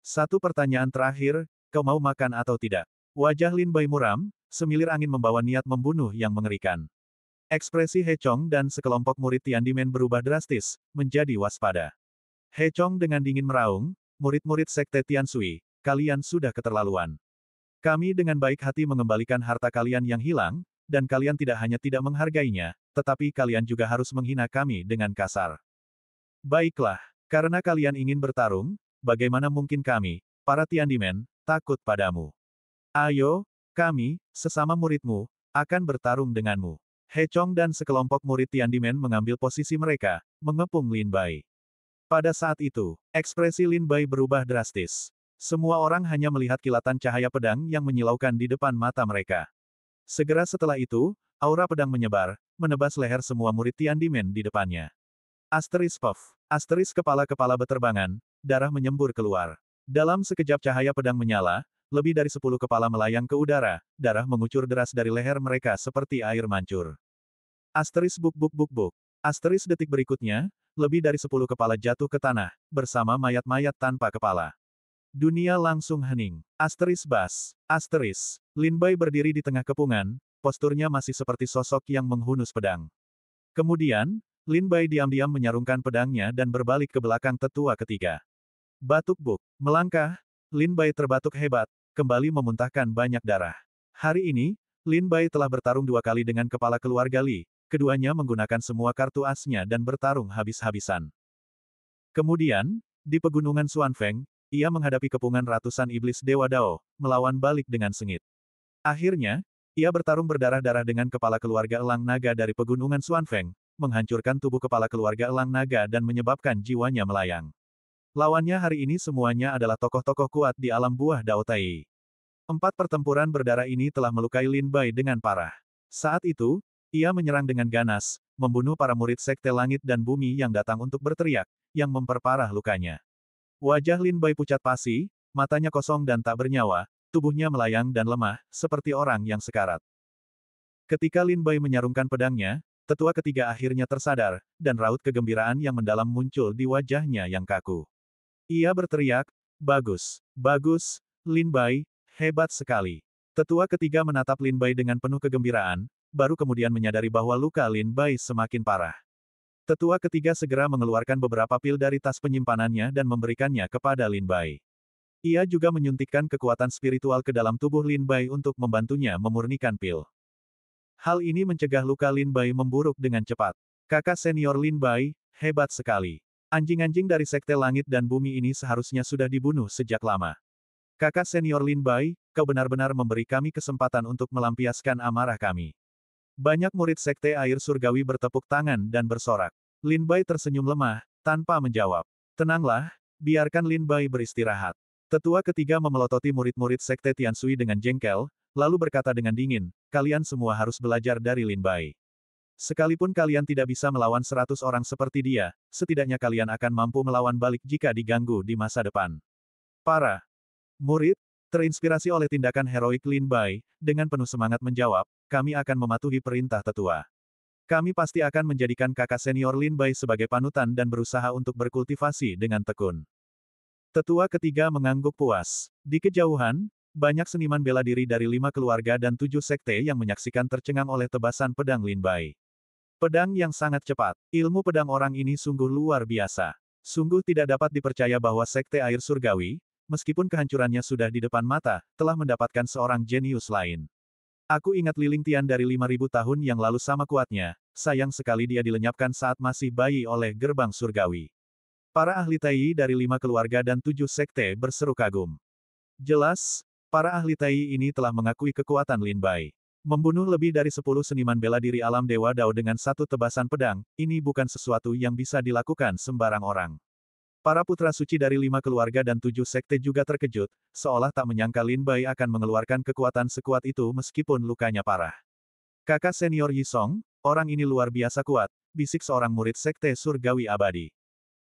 Satu pertanyaan terakhir, kau mau makan atau tidak? Wajah Lin Bai muram, semilir angin membawa niat membunuh yang mengerikan. Ekspresi He Chong dan sekelompok murid Tiandimen berubah drastis, menjadi waspada. He Chong dengan dingin meraung, murid-murid Sekte Tiansui, kalian sudah keterlaluan. Kami dengan baik hati mengembalikan harta kalian yang hilang, dan kalian tidak hanya tidak menghargainya, tetapi kalian juga harus menghina kami dengan kasar. Baiklah, karena kalian ingin bertarung, bagaimana mungkin kami, para Tiandimen, takut padamu? Ayo, kami, sesama muridmu, akan bertarung denganmu. He Chong dan sekelompok murid Tiandimen mengambil posisi mereka, mengepung Lin Bai. Pada saat itu, ekspresi Lin Bai berubah drastis. Semua orang hanya melihat kilatan cahaya pedang yang menyilaukan di depan mata mereka. Segera setelah itu, aura pedang menyebar, menebas leher semua murid Tiandimen di depannya. Asteris puff. Asteris kepala-kepala beterbangan, darah menyembur keluar. Dalam sekejap cahaya pedang menyala, lebih dari 10 kepala melayang ke udara, darah mengucur deras dari leher mereka seperti air mancur. Asteris buk buk buk buk. Asteris detik berikutnya, lebih dari 10 kepala jatuh ke tanah, bersama mayat-mayat tanpa kepala. Dunia langsung hening. Asteris bas. Asteris. Lin Bai berdiri di tengah kepungan, posturnya masih seperti sosok yang menghunus pedang. Kemudian, Lin Bai diam-diam menyarungkan pedangnya dan berbalik ke belakang tetua ketiga. Batuk buk. Melangkah, Lin Bai terbatuk hebat, kembali memuntahkan banyak darah. Hari ini, Lin Bai telah bertarung 2 kali dengan kepala keluarga Li, keduanya menggunakan semua kartu asnya dan bertarung habis-habisan. Kemudian, di pegunungan Xuanfeng, ia menghadapi kepungan ratusan iblis Dewa Dao, melawan balik dengan sengit. Akhirnya, ia bertarung berdarah-darah dengan kepala keluarga Elang Naga dari pegunungan Xuanfeng, menghancurkan tubuh kepala keluarga Elang Naga dan menyebabkan jiwanya melayang. Lawannya hari ini semuanya adalah tokoh-tokoh kuat di alam buah Dao Tai. 4 pertempuran berdarah ini telah melukai Lin Bai dengan parah. Saat itu, ia menyerang dengan ganas, membunuh para murid Sekte Langit dan Bumi yang datang untuk berteriak, yang memperparah lukanya. Wajah Lin Bai pucat pasi, matanya kosong dan tak bernyawa, tubuhnya melayang dan lemah, seperti orang yang sekarat. Ketika Lin Bai menyarungkan pedangnya, tetua ketiga akhirnya tersadar, dan raut kegembiraan yang mendalam muncul di wajahnya yang kaku. Ia berteriak, "Bagus, bagus, Lin Bai, hebat sekali." Tetua ketiga menatap Lin Bai dengan penuh kegembiraan, baru kemudian menyadari bahwa luka Lin Bai semakin parah. Tetua ketiga segera mengeluarkan beberapa pil dari tas penyimpanannya dan memberikannya kepada Lin Bai. Ia juga menyuntikkan kekuatan spiritual ke dalam tubuh Lin Bai untuk membantunya memurnikan pil. Hal ini mencegah luka Lin Bai memburuk dengan cepat. Kakak senior Lin Bai, hebat sekali. Anjing-anjing dari Sekte Langit dan Bumi ini seharusnya sudah dibunuh sejak lama. Kakak senior Lin Bai, kau benar-benar memberi kami kesempatan untuk melampiaskan amarah kami. Banyak murid Sekte Air Surgawi bertepuk tangan dan bersorak. Lin Bai tersenyum lemah, tanpa menjawab. Tenanglah, biarkan Lin Bai beristirahat. Tetua ketiga memelototi murid-murid Sekte Tiansui dengan jengkel, lalu berkata dengan dingin, kalian semua harus belajar dari Lin Bai. Sekalipun kalian tidak bisa melawan 100 orang seperti dia, setidaknya kalian akan mampu melawan balik jika diganggu di masa depan. Para murid, terinspirasi oleh tindakan heroik Lin Bai, dengan penuh semangat menjawab, kami akan mematuhi perintah tetua. Kami pasti akan menjadikan kakak senior Lin Bai sebagai panutan dan berusaha untuk berkultivasi dengan tekun. Tetua ketiga mengangguk puas. Di kejauhan, banyak seniman bela diri dari 5 keluarga dan 7 sekte yang menyaksikan tercengang oleh tebasan pedang Lin Bai. Pedang yang sangat cepat. Ilmu pedang orang ini sungguh luar biasa. Sungguh tidak dapat dipercaya bahwa Sekte Air Surgawi, meskipun kehancurannya sudah di depan mata, telah mendapatkan seorang jenius lain. Aku ingat Liling Tian dari 5.000 tahun yang lalu sama kuatnya, sayang sekali dia dilenyapkan saat masih bayi oleh gerbang surgawi. Para ahli Tai dari 5 keluarga dan 7 sekte berseru kagum. Jelas, para ahli Tai ini telah mengakui kekuatan Lin Bai. Membunuh lebih dari 10 seniman bela diri alam Dewa Dao dengan satu tebasan pedang, ini bukan sesuatu yang bisa dilakukan sembarang orang. Para putra suci dari 5 keluarga dan 7 sekte juga terkejut, seolah tak menyangka Lin Bai akan mengeluarkan kekuatan sekuat itu meskipun lukanya parah. Kakak senior Yi Song, orang ini luar biasa kuat, bisik seorang murid sekte surgawi abadi.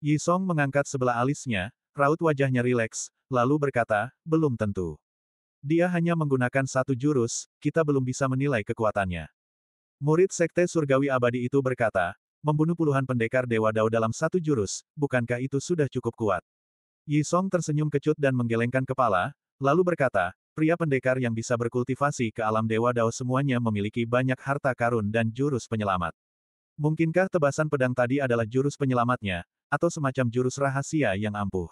Yi Song mengangkat sebelah alisnya, raut wajahnya rileks, lalu berkata, belum tentu. Dia hanya menggunakan satu jurus, kita belum bisa menilai kekuatannya. Murid Sekte Surgawi Abadi itu berkata, membunuh puluhan pendekar Dewa Dao dalam satu jurus, bukankah itu sudah cukup kuat? Yi Song tersenyum kecut dan menggelengkan kepala, lalu berkata, pria pendekar yang bisa berkultivasi ke alam Dewa Dao semuanya memiliki banyak harta karun dan jurus penyelamat. Mungkinkah tebasan pedang tadi adalah jurus penyelamatnya, atau semacam jurus rahasia yang ampuh?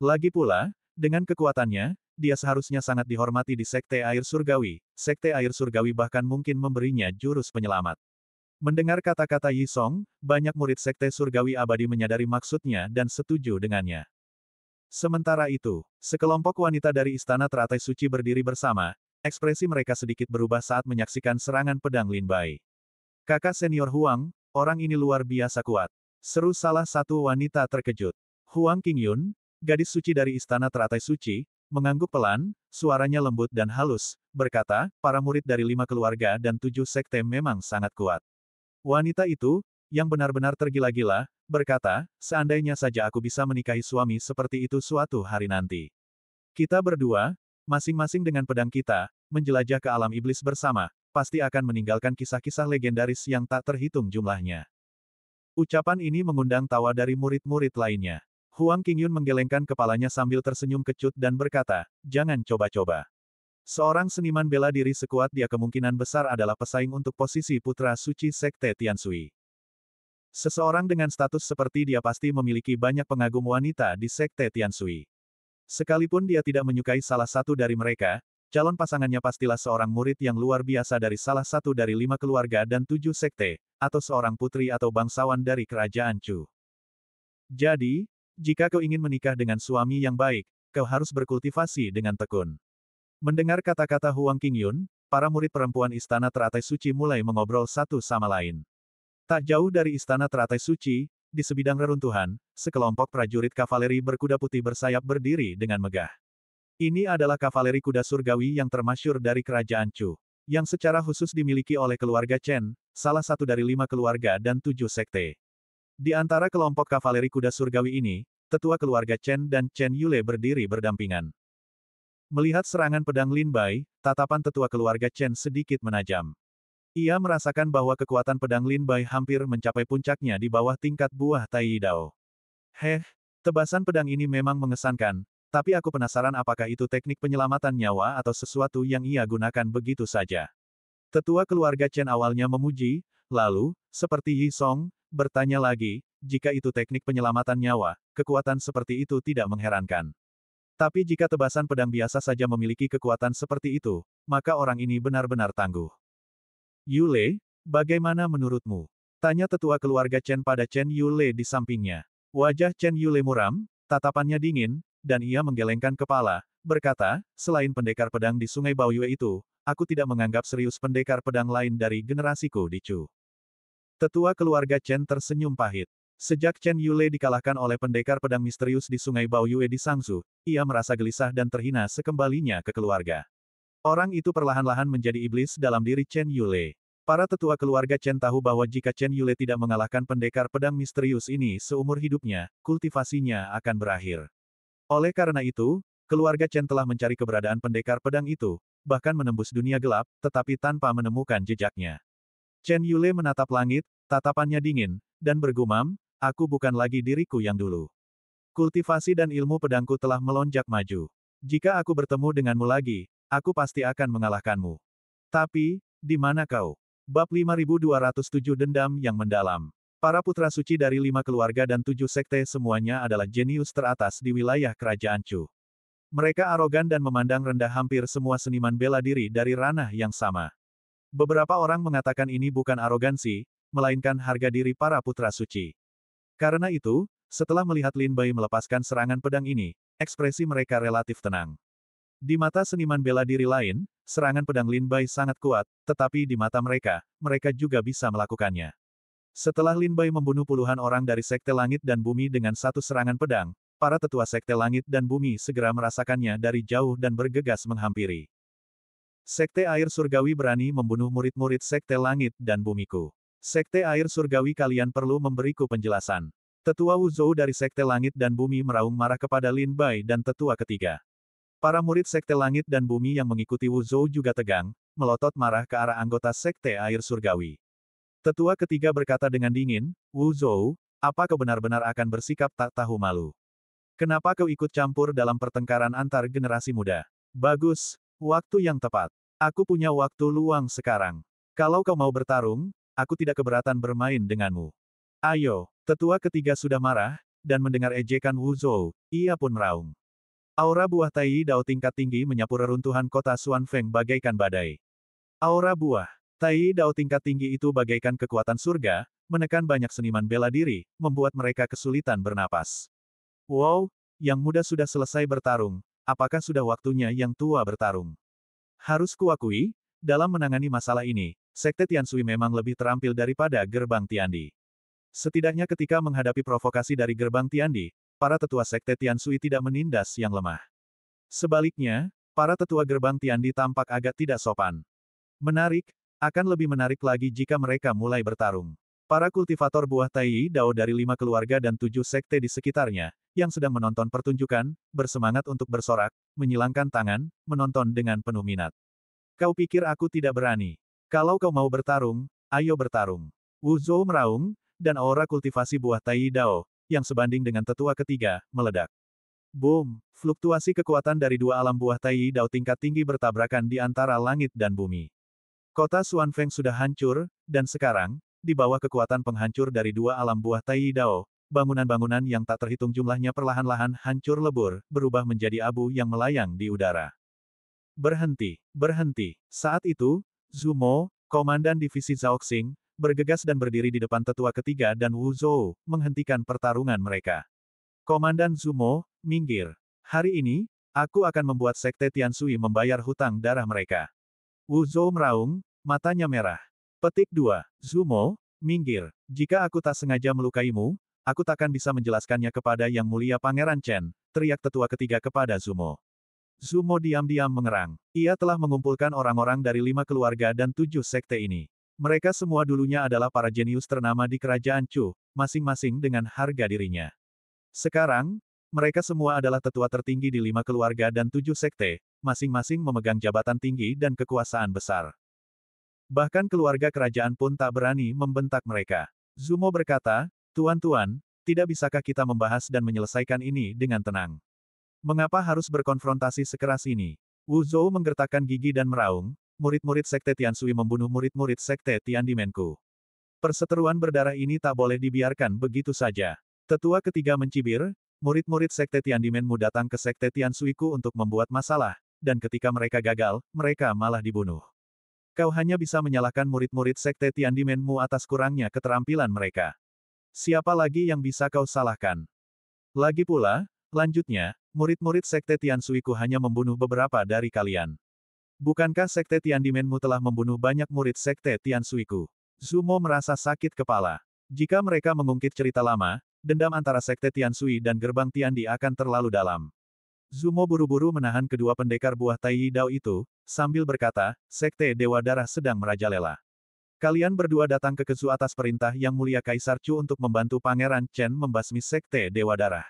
Lagi pula, dengan kekuatannya, dia seharusnya sangat dihormati di Sekte Air Surgawi. Sekte Air Surgawi bahkan mungkin memberinya jurus penyelamat. Mendengar kata-kata Yi Song, banyak murid Sekte Surgawi Abadi menyadari maksudnya dan setuju dengannya. Sementara itu, sekelompok wanita dari Istana Teratai Suci berdiri bersama, ekspresi mereka sedikit berubah saat menyaksikan serangan pedang Lin Bai. Kakak senior Huang, orang ini luar biasa kuat. Seru salah satu wanita terkejut. Huang Qingyun, gadis suci dari Istana Teratai Suci, mengangguk pelan, suaranya lembut dan halus, berkata, para murid dari 5 keluarga dan 7 sekte memang sangat kuat. Wanita itu, yang benar-benar tergila-gila, berkata, seandainya saja aku bisa menikahi suami seperti itu suatu hari nanti. Kita berdua, masing-masing dengan pedang kita, menjelajah ke alam iblis bersama, pasti akan meninggalkan kisah-kisah legendaris yang tak terhitung jumlahnya. Ucapan ini mengundang tawa dari murid-murid lainnya. Huang Qingyun menggelengkan kepalanya sambil tersenyum kecut dan berkata, jangan coba-coba. Seorang seniman bela diri sekuat dia kemungkinan besar adalah pesaing untuk posisi putra suci Sekte Tianshui. Seseorang dengan status seperti dia pasti memiliki banyak pengagum wanita di Sekte Tianshui. Sekalipun dia tidak menyukai salah satu dari mereka, calon pasangannya pastilah seorang murid yang luar biasa dari salah satu dari 5 keluarga dan 7 sekte, atau seorang putri atau bangsawan dari kerajaan Chu. Jadi, jika kau ingin menikah dengan suami yang baik, kau harus berkultivasi dengan tekun. Mendengar kata-kata Huang Qingyun, para murid perempuan Istana Teratai Suci mulai mengobrol satu sama lain. Tak jauh dari Istana Teratai Suci, di sebidang reruntuhan, sekelompok prajurit kavaleri berkuda putih bersayap berdiri dengan megah. Ini adalah kavaleri kuda surgawi yang termasyur dari kerajaan Chu, yang secara khusus dimiliki oleh keluarga Chen, salah satu dari 5 keluarga dan 7 sekte. Di antara kelompok kavaleri kuda surgawi ini, tetua keluarga Chen dan Chen Yule berdiri berdampingan. Melihat serangan pedang Lin Bai, tatapan tetua keluarga Chen sedikit menajam. Ia merasakan bahwa kekuatan pedang Lin Bai hampir mencapai puncaknya di bawah tingkat buah Tai Dao. Tebasan pedang ini memang mengesankan, tapi aku penasaran apakah itu teknik penyelamatan nyawa atau sesuatu yang ia gunakan begitu saja. Tetua keluarga Chen awalnya memuji, lalu, seperti Yi Song, bertanya lagi, jika itu teknik penyelamatan nyawa, kekuatan seperti itu tidak mengherankan. Tapi jika tebasan pedang biasa saja memiliki kekuatan seperti itu, maka orang ini benar-benar tangguh. Yule, bagaimana menurutmu? Tanya tetua keluarga Chen pada Chen Yule di sampingnya. Wajah Chen Yule muram, tatapannya dingin, dan ia menggelengkan kepala, berkata, selain pendekar pedang di Sungai Baoyue itu, aku tidak menganggap serius pendekar pedang lain dari generasiku di Chu. Tetua keluarga Chen tersenyum pahit. Sejak Chen Yule dikalahkan oleh pendekar pedang misterius di Sungai Baoyue di Sangsu, ia merasa gelisah dan terhina sekembalinya ke keluarga. Orang itu perlahan-lahan menjadi iblis dalam diri Chen Yule. Para tetua keluarga Chen tahu bahwa jika Chen Yule tidak mengalahkan pendekar pedang misterius ini seumur hidupnya, kultivasinya akan berakhir. Oleh karena itu, keluarga Chen telah mencari keberadaan pendekar pedang itu, bahkan menembus dunia gelap, tetapi tanpa menemukan jejaknya. Chen Yule menatap langit, tatapannya dingin, dan bergumam, aku bukan lagi diriku yang dulu. Kultivasi dan ilmu pedangku telah melonjak maju. Jika aku bertemu denganmu lagi, aku pasti akan mengalahkanmu. Tapi, di mana kau? Bab 5207 Dendam yang Mendalam. Para putra suci dari 5 keluarga dan 7 sekte semuanya adalah jenius teratas di wilayah kerajaan Chu. Mereka arogan dan memandang rendah hampir semua seniman bela diri dari ranah yang sama. Beberapa orang mengatakan ini bukan arogansi, melainkan harga diri para putra suci. Karena itu, setelah melihat Lin Bai melepaskan serangan pedang ini, ekspresi mereka relatif tenang. Di mata seniman bela diri lain, serangan pedang Lin Bai sangat kuat, tetapi di mata mereka, mereka juga bisa melakukannya. Setelah Lin Bai membunuh puluhan orang dari Sekte Langit dan Bumi dengan satu serangan pedang, para tetua Sekte Langit dan Bumi segera merasakannya dari jauh dan bergegas menghampiri. Sekte Air Surgawi berani membunuh murid-murid Sekte Langit dan Bumiku. Sekte Air Surgawi kalian perlu memberiku penjelasan. Tetua Wu Zhou dari Sekte Langit dan Bumi meraung marah kepada Lin Bai dan tetua ketiga. Para murid Sekte Langit dan Bumi yang mengikuti Wu Zhou juga tegang, melotot marah ke arah anggota Sekte Air Surgawi. Tetua ketiga berkata dengan dingin, Wu Zhou, apa kau benar-benar akan bersikap tak tahu malu? Kenapa kau ikut campur dalam pertengkaran antar generasi muda? Bagus, waktu yang tepat. Aku punya waktu luang sekarang. Kalau kau mau bertarung, aku tidak keberatan bermain denganmu. Ayo, tetua ketiga sudah marah, dan mendengar ejekan Wu Zhou, ia pun meraung. Aura buah Tai Dao tingkat tinggi menyapu reruntuhan kota Xuanfeng bagaikan badai. Aura buah Tai Dao tingkat tinggi itu bagaikan kekuatan surga, menekan banyak seniman bela diri, membuat mereka kesulitan bernapas. Wow, yang muda sudah selesai bertarung, apakah sudah waktunya yang tua bertarung? Harus kuakui, dalam menangani masalah ini, Sekte Tiansui memang lebih terampil daripada Gerbang Tiandi. Setidaknya ketika menghadapi provokasi dari Gerbang Tiandi, para tetua Sekte Tiansui tidak menindas yang lemah. Sebaliknya, para tetua Gerbang Tiandi tampak agak tidak sopan. Menarik, akan lebih menarik lagi jika mereka mulai bertarung. Para kultivator buah Tai Dao dari 5 keluarga dan 7 sekte di sekitarnya, yang sedang menonton pertunjukan, bersemangat untuk bersorak, menyilangkan tangan, menonton dengan penuh minat. Kau pikir aku tidak berani? Kalau kau mau bertarung, ayo bertarung. Wu Zhou meraung, dan aura kultivasi buah Tai Dao, yang sebanding dengan tetua ketiga, meledak. Boom! Fluktuasi kekuatan dari dua alam buah Tai Dao tingkat tinggi bertabrakan di antara langit dan bumi. Kota Xuanfeng sudah hancur, dan sekarang, di bawah kekuatan penghancur dari dua alam buah Tai Dao, bangunan-bangunan yang tak terhitung jumlahnya perlahan-lahan hancur lebur, berubah menjadi abu yang melayang di udara. Berhenti, berhenti. Saat itu, Zumo, komandan divisi Zhaoxing, bergegas dan berdiri di depan tetua ketiga dan Wu Zhou, menghentikan pertarungan mereka. Komandan Zumo, minggir. Hari ini, aku akan membuat Sekte Tiansui membayar hutang darah mereka. Wu Zhou meraung, matanya merah. Petik 2. Zumo, minggir. Jika aku tak sengaja melukaimu, aku takkan bisa menjelaskannya kepada Yang Mulia Pangeran Chen, teriak tetua ketiga kepada Zumo. Zumo diam-diam mengerang. Ia telah mengumpulkan orang-orang dari 5 keluarga dan 7 sekte ini. Mereka semua dulunya adalah para jenius ternama di kerajaan Chu, masing-masing dengan harga dirinya. Sekarang, mereka semua adalah tetua tertinggi di 5 keluarga dan 7 sekte, masing-masing memegang jabatan tinggi dan kekuasaan besar. Bahkan keluarga kerajaan pun tak berani membentak mereka. Zumo berkata, "Tuan-tuan, tidak bisakah kita membahas dan menyelesaikan ini dengan tenang? Mengapa harus berkonfrontasi sekeras ini?" Wu Zhou menggertakkan gigi dan meraung, "Murid-murid Sekte Tiansui membunuh murid-murid Sekte Tiandimenku. Perseteruan berdarah ini tak boleh dibiarkan begitu saja." Tetua ketiga mencibir, "Murid-murid Sekte Tiandimenmu datang ke Sekte Tiansuiku untuk membuat masalah, dan ketika mereka gagal, mereka malah dibunuh. Kau hanya bisa menyalahkan murid-murid Sekte Tiandimenmu atas kurangnya keterampilan mereka. Siapa lagi yang bisa kau salahkan? Lagi pula, lanjutnya, murid-murid Sekte Tiansuiku hanya membunuh beberapa dari kalian. Bukankah Sekte Tiandimenmu telah membunuh banyak murid Sekte Tiansuiku?" Zumo merasa sakit kepala. Jika mereka mengungkit cerita lama, dendam antara Sekte Tiansui dan Gerbang Tiandi akan terlalu dalam. Zumo buru-buru menahan kedua pendekar buah Tai Dao itu, sambil berkata, "Sekte Dewa Darah sedang merajalela. Kalian berdua datang ke Kezu atas perintah Yang Mulia Kaisar Chu untuk membantu Pangeran Chen membasmi Sekte Dewa Darah.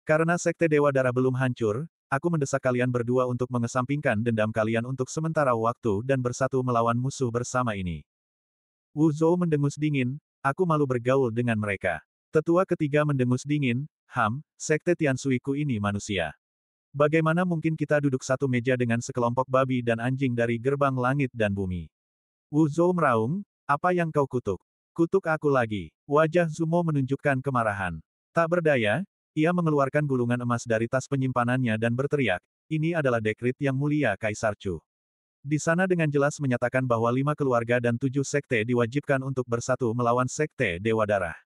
Karena Sekte Dewa Darah belum hancur, aku mendesak kalian berdua untuk mengesampingkan dendam kalian untuk sementara waktu dan bersatu melawan musuh bersama ini." Wu Zhou mendengus dingin, "Aku malu bergaul dengan mereka." Tetua ketiga mendengus dingin, Sekte Tiansuiku ini manusia. Bagaimana mungkin kita duduk satu meja dengan sekelompok babi dan anjing dari gerbang langit dan bumi?" Wu Zhou meraung, "Apa yang kau kutuk? Kutuk aku lagi." Wajah Zumo menunjukkan kemarahan. Tak berdaya, ia mengeluarkan gulungan emas dari tas penyimpanannya dan berteriak, "Ini adalah dekrit Yang Mulia Kaisar Chu. Di sana dengan jelas menyatakan bahwa 5 keluarga dan 7 sekte diwajibkan untuk bersatu melawan Sekte Dewa Darah.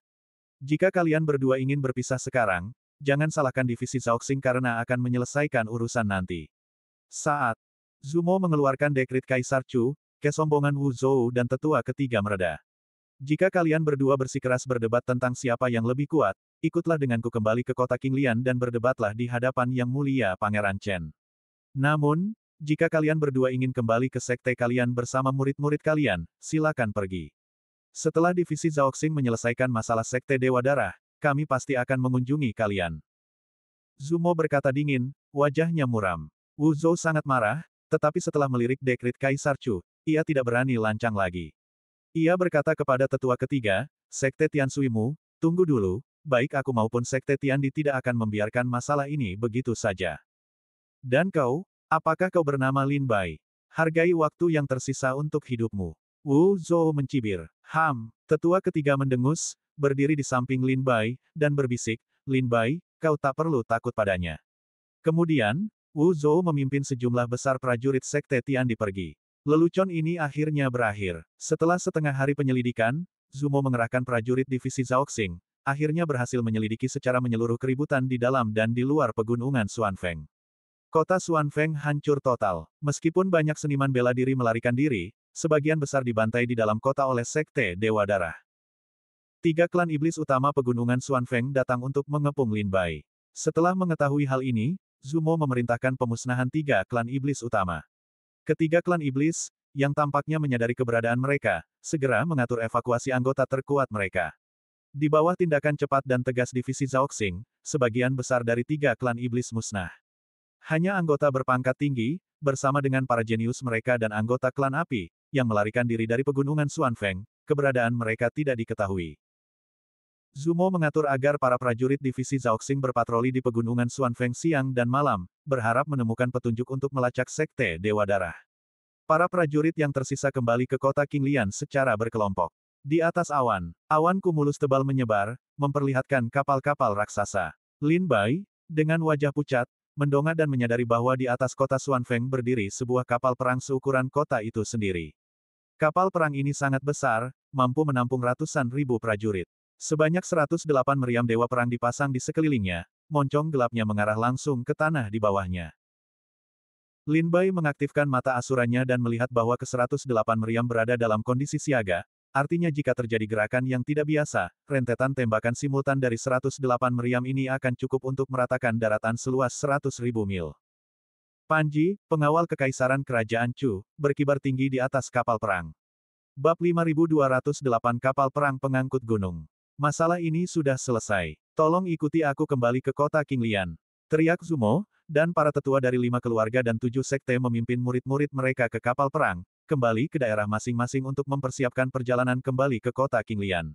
Jika kalian berdua ingin berpisah sekarang, jangan salahkan divisi Zhaoxing karena akan menyelesaikan urusan nanti." Saat Zumo mengeluarkan dekrit Kaisar Chu, kesombongan Wu Zhou dan tetua ketiga mereda. "Jika kalian berdua bersikeras berdebat tentang siapa yang lebih kuat, ikutlah denganku kembali ke kota Qinglian dan berdebatlah di hadapan Yang Mulia Pangeran Chen. Namun, jika kalian berdua ingin kembali ke sekte kalian bersama murid-murid kalian, silakan pergi. Setelah divisi Zhaoxing menyelesaikan masalah Sekte Dewa Darah, kami pasti akan mengunjungi kalian." Zumo berkata dingin, wajahnya muram. Wu Zhou sangat marah, tetapi setelah melirik dekrit Kaisar Chu, ia tidak berani lancang lagi. Ia berkata kepada tetua ketiga, "Sekte Tiansuimu, tunggu dulu, baik aku maupun Sekte Tiandi tidak akan membiarkan masalah ini begitu saja. Dan kau, apakah kau bernama Lin Bai? Hargai waktu yang tersisa untuk hidupmu. Wu Zhou mencibir. Tetua ketiga mendengus, berdiri di samping Lin Bai, dan berbisik, Lin Bai, kau tak perlu takut padanya. Kemudian, Wu Zhou memimpin sejumlah besar prajurit Sekte Tiandi pergi. Lelucon ini akhirnya berakhir. Setelah setengah hari penyelidikan, Zumo mengerahkan prajurit divisi Zhaoxing, akhirnya berhasil menyelidiki secara menyeluruh keributan di dalam dan di luar pegunungan Xuanfeng. Kota Xuanfeng hancur total. Meskipun banyak seniman bela diri melarikan diri, sebagian besar dibantai di dalam kota oleh Sekte Dewa Darah. 3 klan iblis utama pegunungan Xuanfeng datang untuk mengepung Lin Bai. Setelah mengetahui hal ini, Zumo memerintahkan pemusnahan 3 klan iblis utama. Ketiga klan iblis, yang tampaknya menyadari keberadaan mereka, segera mengatur evakuasi anggota terkuat mereka. Di bawah tindakan cepat dan tegas divisi Zhaoxing, sebagian besar dari 3 klan iblis musnah. Hanya anggota berpangkat tinggi, bersama dengan para jenius mereka dan anggota klan api, yang melarikan diri dari pegunungan Xuanfeng, keberadaan mereka tidak diketahui. Zumo mengatur agar para prajurit divisi Zhaoxing berpatroli di pegunungan Xuanfeng siang dan malam, berharap menemukan petunjuk untuk melacak Sekte Dewa Darah. Para prajurit yang tersisa kembali ke kota Qinglian secara berkelompok. Di atas awan, awan kumulus tebal menyebar, memperlihatkan kapal-kapal raksasa. Lin Bai, dengan wajah pucat, mendongak dan menyadari bahwa di atas kota Xuanfeng berdiri sebuah kapal perang seukuran kota itu sendiri. Kapal perang ini sangat besar, mampu menampung ratusan ribu prajurit. Sebanyak 108 meriam dewa perang dipasang di sekelilingnya, moncong gelapnya mengarah langsung ke tanah di bawahnya. Lin Bai mengaktifkan mata asuranya dan melihat bahwa ke-108 meriam berada dalam kondisi siaga, artinya jika terjadi gerakan yang tidak biasa, rentetan tembakan simultan dari 108 meriam ini akan cukup untuk meratakan daratan seluas 100.000 mil. Panji, pengawal kekaisaran kerajaan Chu, berkibar tinggi di atas kapal perang. Bab 5208 Kapal Perang Pengangkut Gunung. Masalah ini sudah selesai. Tolong ikuti aku kembali ke kota Qinglian. Teriak Zumo, dan para tetua dari 5 keluarga dan 7 sekte memimpin murid-murid mereka ke kapal perang, kembali ke daerah masing-masing untuk mempersiapkan perjalanan kembali ke kota Qinglian.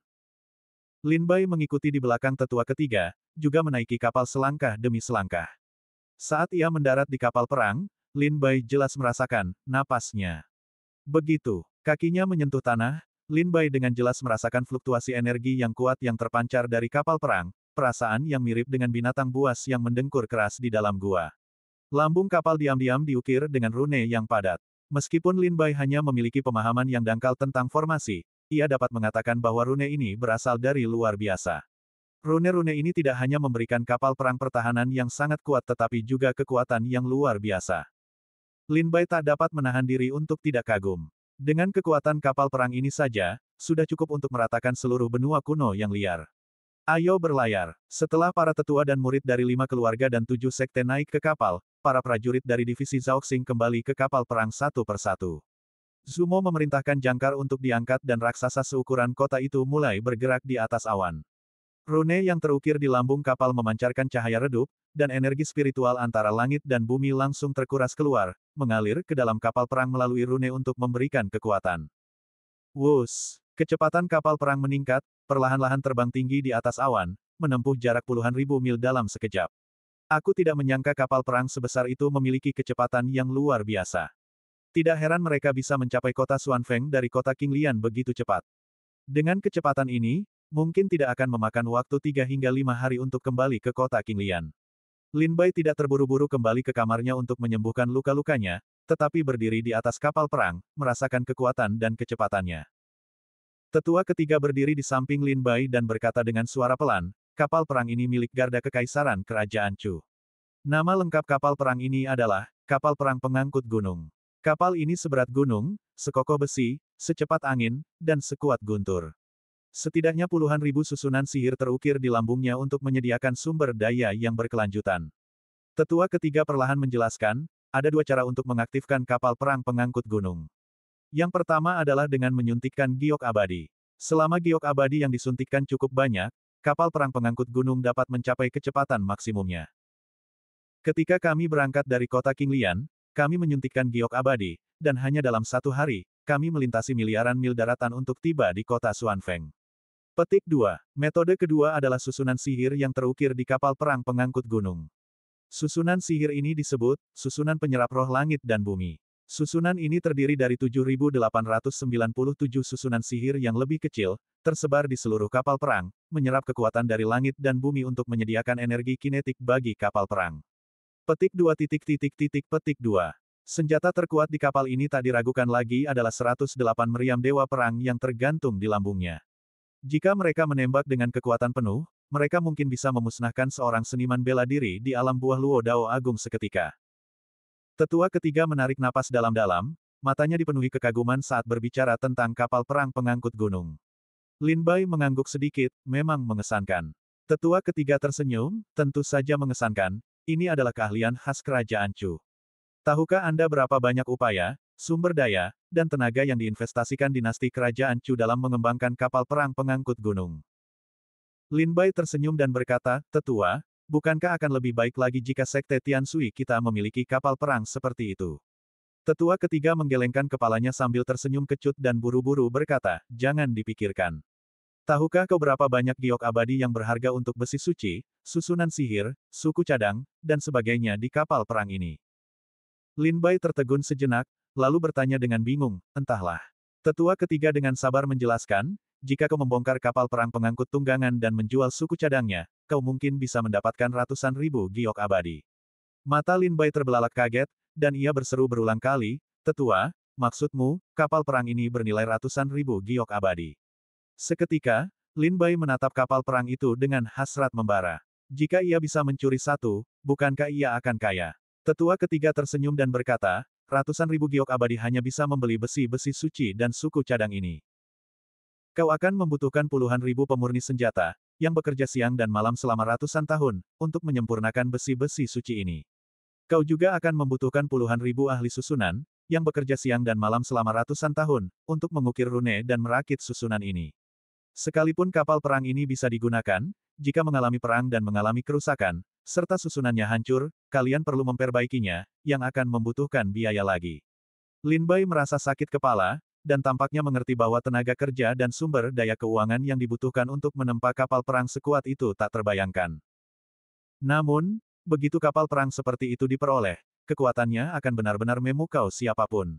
Lin Bai mengikuti di belakang tetua ketiga, juga menaiki kapal selangkah demi selangkah. Saat ia mendarat di kapal perang, Lin Bai jelas merasakan napasnya. Begitu kakinya menyentuh tanah, Lin Bai dengan jelas merasakan fluktuasi energi yang kuat yang terpancar dari kapal perang, perasaan yang mirip dengan binatang buas yang mendengkur keras di dalam gua. Lambung kapal diam-diam diukir dengan rune yang padat. Meskipun Lin Bai hanya memiliki pemahaman yang dangkal tentang formasi, ia dapat mengatakan bahwa rune ini berasal dari luar biasa. Rune-rune ini tidak hanya memberikan kapal perang pertahanan yang sangat kuat tetapi juga kekuatan yang luar biasa. Lin Bai tak dapat menahan diri untuk tidak kagum. Dengan kekuatan kapal perang ini saja, sudah cukup untuk meratakan seluruh benua kuno yang liar. Ayo berlayar. Setelah para tetua dan murid dari 5 keluarga dan 7 sekte naik ke kapal, para prajurit dari divisi Zhaoxing kembali ke kapal perang satu persatu. Zumo memerintahkan jangkar untuk diangkat dan raksasa seukuran kota itu mulai bergerak di atas awan. Rune yang terukir di lambung kapal memancarkan cahaya redup, dan energi spiritual antara langit dan bumi langsung terkuras keluar, mengalir ke dalam kapal perang melalui rune untuk memberikan kekuatan. Wus! Kecepatan kapal perang meningkat, perlahan-lahan terbang tinggi di atas awan, menempuh jarak puluhan ribu mil dalam sekejap. Aku tidak menyangka kapal perang sebesar itu memiliki kecepatan yang luar biasa. Tidak heran mereka bisa mencapai kota Xuanfeng dari kota Qinglian begitu cepat. Dengan kecepatan ini, mungkin tidak akan memakan waktu 3 hingga 5 hari untuk kembali ke kota Qinglian. Lin Bai tidak terburu-buru kembali ke kamarnya untuk menyembuhkan luka-lukanya, tetapi berdiri di atas kapal perang, merasakan kekuatan dan kecepatannya. Tetua ketiga berdiri di samping Lin Bai dan berkata dengan suara pelan, kapal perang ini milik Garda Kekaisaran Kerajaan Chu. Nama lengkap kapal perang ini adalah, Kapal Perang Pengangkut Gunung. Kapal ini seberat gunung, sekokoh besi, secepat angin, dan sekuat guntur. Setidaknya puluhan ribu susunan sihir terukir di lambungnya untuk menyediakan sumber daya yang berkelanjutan. Tetua ketiga perlahan menjelaskan, ada 2 cara untuk mengaktifkan kapal perang pengangkut gunung. Yang pertama adalah dengan menyuntikkan giok abadi. Selama giok abadi yang disuntikkan cukup banyak, kapal perang pengangkut gunung dapat mencapai kecepatan maksimumnya. Ketika kami berangkat dari kota Qinglian, kami menyuntikkan giok abadi, dan hanya dalam 1 hari, kami melintasi miliaran mil daratan untuk tiba di kota Xuanfeng. Petik 2. Metode kedua adalah susunan sihir yang terukir di kapal perang pengangkut gunung. Susunan sihir ini disebut, susunan penyerap roh langit dan bumi. Susunan ini terdiri dari 7.897 susunan sihir yang lebih kecil, tersebar di seluruh kapal perang, menyerap kekuatan dari langit dan bumi untuk menyediakan energi kinetik bagi kapal perang. Petik 2. Petik 2. Senjata terkuat di kapal ini tak diragukan lagi adalah 108 meriam dewa perang yang tergantung di lambungnya. Jika mereka menembak dengan kekuatan penuh, mereka mungkin bisa memusnahkan seorang seniman bela diri di alam buah Luo Dao Agung seketika. Tetua ketiga menarik napas dalam-dalam, matanya dipenuhi kekaguman saat berbicara tentang kapal perang pengangkut gunung. Lin Bai mengangguk sedikit, memang mengesankan. Tetua ketiga tersenyum, tentu saja mengesankan, ini adalah keahlian khas kerajaan Chu. Tahukah Anda berapa banyak upaya, sumber daya, dan tenaga yang diinvestasikan dinasti kerajaan Chu dalam mengembangkan kapal perang pengangkut gunung? Lin Bai tersenyum dan berkata, Tetua, bukankah akan lebih baik lagi jika Sekte Tiansui kita memiliki kapal perang seperti itu? Tetua ketiga menggelengkan kepalanya sambil tersenyum kecut dan buru-buru berkata, jangan dipikirkan. Tahukah kau berapa banyak giok abadi yang berharga untuk besi suci, susunan sihir, suku cadang, dan sebagainya di kapal perang ini? Lin Bai tertegun sejenak, lalu bertanya dengan bingung, entahlah. Tetua ketiga dengan sabar menjelaskan, jika kau membongkar kapal perang pengangkut tunggangan dan menjual suku cadangnya, kau mungkin bisa mendapatkan ratusan ribu giok abadi. Mata Lin Bai terbelalak kaget, dan ia berseru berulang kali, Tetua, maksudmu, kapal perang ini bernilai ratusan ribu giok abadi. Seketika, Lin Bai menatap kapal perang itu dengan hasrat membara. Jika ia bisa mencuri satu, bukankah ia akan kaya? Tetua ketiga tersenyum dan berkata, ratusan ribu giok abadi hanya bisa membeli besi-besi suci dan suku cadang ini. Kau akan membutuhkan puluhan ribu pemurni senjata, yang bekerja siang dan malam selama ratusan tahun, untuk menyempurnakan besi-besi suci ini. Kau juga akan membutuhkan puluhan ribu ahli susunan, yang bekerja siang dan malam selama ratusan tahun, untuk mengukir rune dan merakit susunan ini. Sekalipun kapal perang ini bisa digunakan, jika mengalami perang dan mengalami kerusakan, serta susunannya hancur, kalian perlu memperbaikinya, yang akan membutuhkan biaya lagi. Lin Bai merasa sakit kepala, dan tampaknya mengerti bahwa tenaga kerja dan sumber daya keuangan yang dibutuhkan untuk menempa kapal perang sekuat itu tak terbayangkan. Namun, begitu kapal perang seperti itu diperoleh, kekuatannya akan benar-benar memukau siapapun.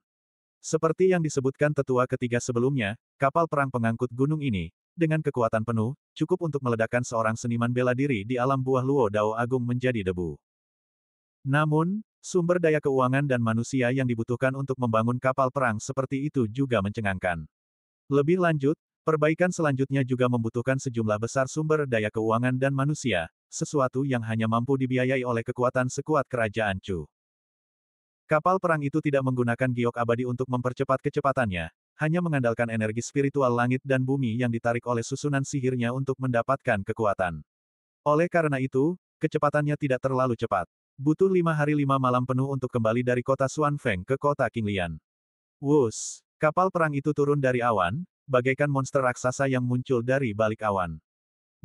Seperti yang disebutkan tetua ketiga sebelumnya, kapal perang pengangkut gunung ini, dengan kekuatan penuh, cukup untuk meledakkan seorang seniman bela diri di alam buah Luo Dao Agung menjadi debu. Namun, sumber daya keuangan dan manusia yang dibutuhkan untuk membangun kapal perang seperti itu juga mencengangkan. Lebih lanjut, perbaikan selanjutnya juga membutuhkan sejumlah besar sumber daya keuangan dan manusia, sesuatu yang hanya mampu dibiayai oleh kekuatan sekuat kerajaan Chu. Kapal perang itu tidak menggunakan giok abadi untuk mempercepat kecepatannya, hanya mengandalkan energi spiritual langit dan bumi yang ditarik oleh susunan sihirnya untuk mendapatkan kekuatan. Oleh karena itu, kecepatannya tidak terlalu cepat. Butuh 5 hari 5 malam penuh untuk kembali dari kota Xuanfeng ke kota Qinglian. Wus! Kapal perang itu turun dari awan, bagaikan monster raksasa yang muncul dari balik awan.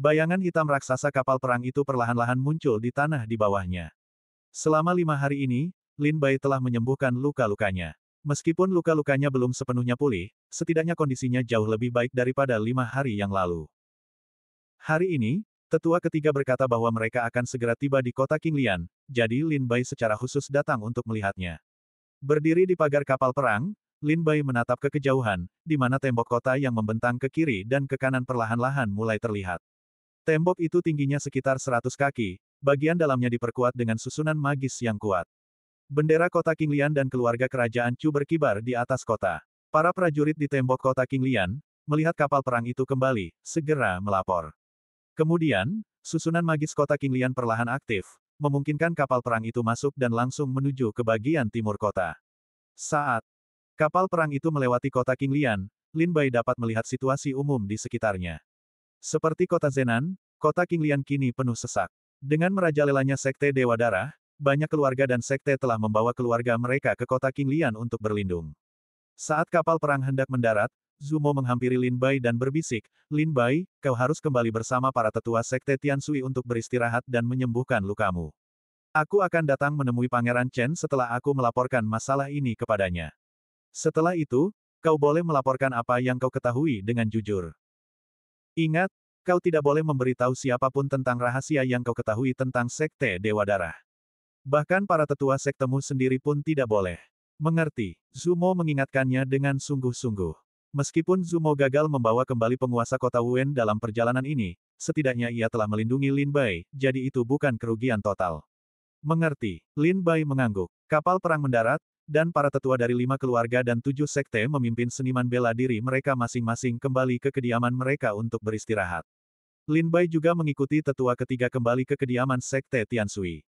Bayangan hitam raksasa kapal perang itu perlahan-lahan muncul di tanah di bawahnya. Selama 5 hari ini, Lin Bai telah menyembuhkan luka-lukanya. Meskipun luka-lukanya belum sepenuhnya pulih, setidaknya kondisinya jauh lebih baik daripada 5 hari yang lalu. Hari ini, tetua ketiga berkata bahwa mereka akan segera tiba di kota Qinglian, jadi Lin Bai secara khusus datang untuk melihatnya. Berdiri di pagar kapal perang, Lin Bai menatap ke kejauhan, di mana tembok kota yang membentang ke kiri dan ke kanan perlahan-lahan mulai terlihat. Tembok itu tingginya sekitar 100 kaki, bagian dalamnya diperkuat dengan susunan magis yang kuat. Bendera kota Qinglian dan keluarga kerajaan Chu berkibar di atas kota. Para prajurit di tembok kota Qinglian, melihat kapal perang itu kembali, segera melapor. Kemudian, susunan magis kota Qinglian perlahan aktif, memungkinkan kapal perang itu masuk dan langsung menuju ke bagian timur kota. Saat kapal perang itu melewati kota Qinglian, Lin Bai dapat melihat situasi umum di sekitarnya. Seperti kota Zenan, kota Qinglian kini penuh sesak. Dengan merajalelanya Sekte Dewa Darah, banyak keluarga dan sekte telah membawa keluarga mereka ke kota Qinglian untuk berlindung. Saat kapal perang hendak mendarat, Zumo menghampiri Lin Bai dan berbisik, Lin Bai, kau harus kembali bersama para tetua Sekte Tiansui untuk beristirahat dan menyembuhkan lukamu. Aku akan datang menemui Pangeran Chen setelah aku melaporkan masalah ini kepadanya. Setelah itu, kau boleh melaporkan apa yang kau ketahui dengan jujur. Ingat, kau tidak boleh memberitahu siapapun tentang rahasia yang kau ketahui tentang Sekte Dewa Darah. Bahkan para tetua sektemu sendiri pun tidak boleh. Mengerti, Zumo mengingatkannya dengan sungguh-sungguh. Meskipun Zumo gagal membawa kembali penguasa kota Wen dalam perjalanan ini, setidaknya ia telah melindungi Lin Bai, jadi itu bukan kerugian total. Mengerti, Lin Bai mengangguk. Kapal perang mendarat, dan para tetua dari 5 keluarga dan 7 sekte memimpin seniman bela diri mereka masing-masing kembali ke kediaman mereka untuk beristirahat. Lin Bai juga mengikuti tetua ketiga kembali ke kediaman Sekte Tianshui.